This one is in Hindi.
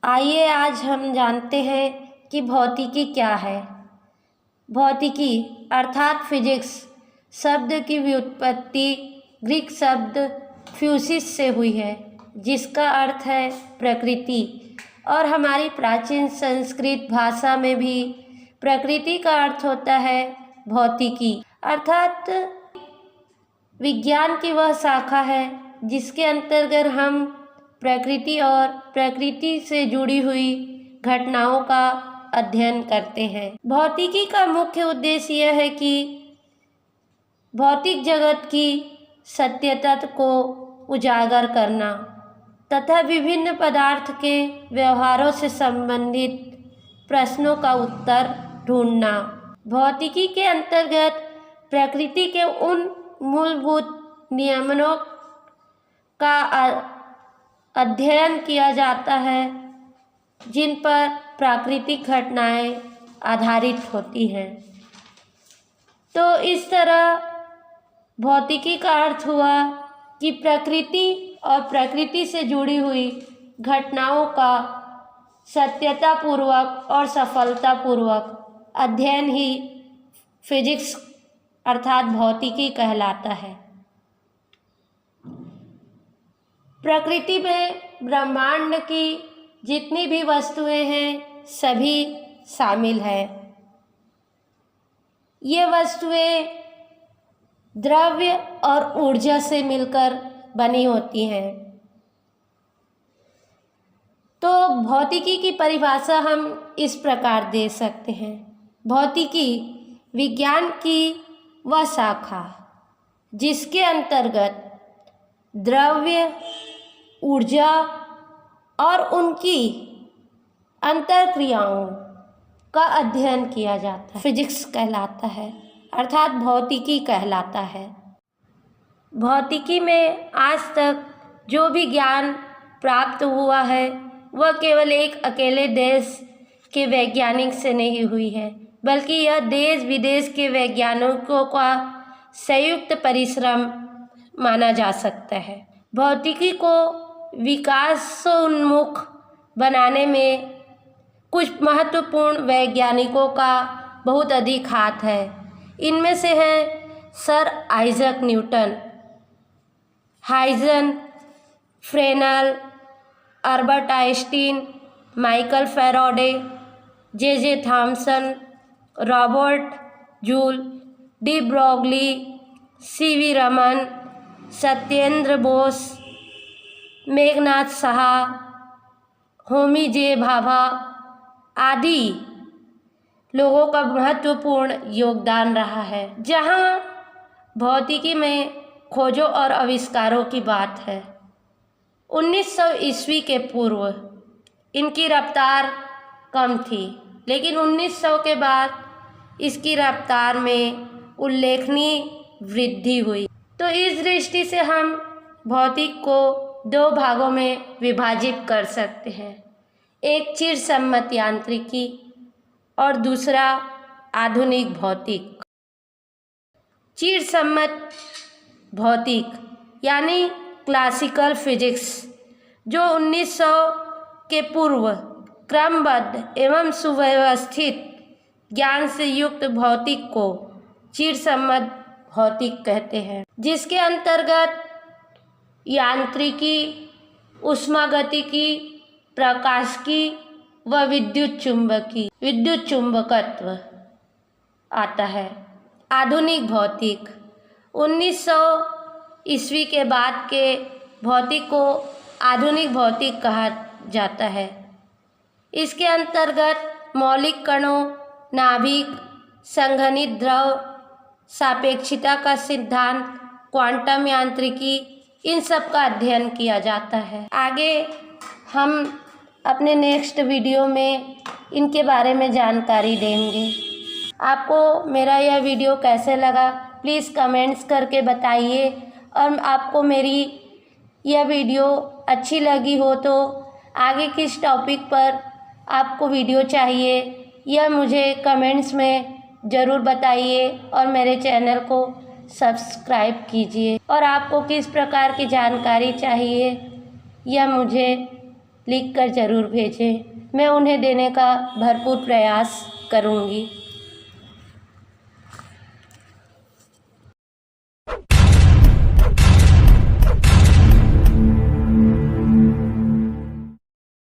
आइए आज हम जानते हैं कि भौतिकी क्या है। भौतिकी अर्थात फिजिक्स शब्द की व्युत्पत्ति ग्रीक शब्द फ्यूसिस से हुई है, जिसका अर्थ है प्रकृति, और हमारी प्राचीन संस्कृत भाषा में भी प्रकृति का अर्थ होता है भौतिकी, अर्थात विज्ञान की वह शाखा है जिसके अंतर्गत हम प्रकृति और प्रकृति से जुड़ी हुई घटनाओं का अध्ययन करते हैं। भौतिकी का मुख्य उद्देश्य यह है कि भौतिक जगत की सत्यता को उजागर करना तथा विभिन्न पदार्थ के व्यवहारों से संबंधित प्रश्नों का उत्तर ढूंढना। भौतिकी के अंतर्गत प्रकृति के उन मूलभूत नियमों का अध्ययन किया जाता है जिन पर प्राकृतिक घटनाएं आधारित होती हैं। तो इस तरह भौतिकी का अर्थ हुआ कि प्रकृति और प्रकृति से जुड़ी हुई घटनाओं का सत्यतापूर्वक और सफलतापूर्वक अध्ययन ही फिजिक्स अर्थात भौतिकी कहलाता है। प्रकृति में ब्रह्मांड की जितनी भी वस्तुएं हैं सभी शामिल है। ये वस्तुएं द्रव्य और ऊर्जा से मिलकर बनी होती हैं। तो भौतिकी की परिभाषा हम इस प्रकार दे सकते हैं। भौतिकी विज्ञान की वह शाखा जिसके अंतर्गत द्रव्य, ऊर्जा और उनकी अंतर्क्रियाओं का अध्ययन किया जाता है, फिजिक्स कहलाता है, अर्थात भौतिकी कहलाता है। भौतिकी में आज तक जो भी ज्ञान प्राप्त हुआ है वह केवल एक अकेले देश के वैज्ञानिक से नहीं हुई है, बल्कि यह देश विदेश के वैज्ञानिकों का संयुक्त परिश्रम माना जा सकता है। भौतिकी को विकासोन्मुख बनाने में कुछ महत्वपूर्ण वैज्ञानिकों का बहुत अधिक हाथ है। इनमें से हैं sir Isaac Newton, Huygens, Fresnel, Albert Einstein, Michael Faraday, J Thomson, Robert Joule, de Broglie, C V. Raman, Satyendra Bose, Meghnath Saha, Homi J Bhabha आदि लोगों का महत्वपूर्ण योगदान रहा है। जहां भौतिकी में खोजों और आविष्कारों की बात है, 1900 ईस्वी के पूर्व इनकी रफ्तार कम थी, लेकिन 1900 के बाद इसकी रफ्तार में उल्लेखनीय वृद्धि हुई। तो इस दृष्टि से हम भौतिक को दो भागों में विभाजित कर सकते हैं, एक चिरसम्मत यांत्रिकी और दूसरा आधुनिक भौतिक। चिरसम्मत भौतिक यानी क्लासिकल फिजिक्स, जो 1900 के पूर्व क्रमबद्ध एवं सुव्यवस्थित ज्ञान से युक्त भौतिक को चिरसम्मत भौतिक कहते हैं, जिसके अंतर्गत यांत्रिकी, ऊष्मागतिकी, प्रकाशिकी व विद्युत चुंबकत्व आता है। आधुनिक भौतिक 1900 ईस्वी के बाद के भौतिक को आधुनिक भौतिक कहा जाता है। इसके अंतर्गत मौलिक कणों, नाभिक, संघनित द्रव, सापेक्षिकता का सिद्धांत, क्वांटम यांत्रिकी, इन सब का अध्ययन किया जाता है। आगे हम अपने नेक्स्ट वीडियो में इनके बारे में जानकारी देंगे। आपको मेरा यह वीडियो कैसे लगा प्लीज़ कमेंट्स करके बताइए, और आपको मेरी यह वीडियो अच्छी लगी हो तो आगे किस टॉपिक पर आपको वीडियो चाहिए यह मुझे कमेंट्स में ज़रूर बताइए, और मेरे चैनल को सब्सक्राइब कीजिए, और आपको किस प्रकार की जानकारी चाहिए यह मुझे लिखकर ज़रूर भेजें। मैं उन्हें देने का भरपूर प्रयास करूँगी।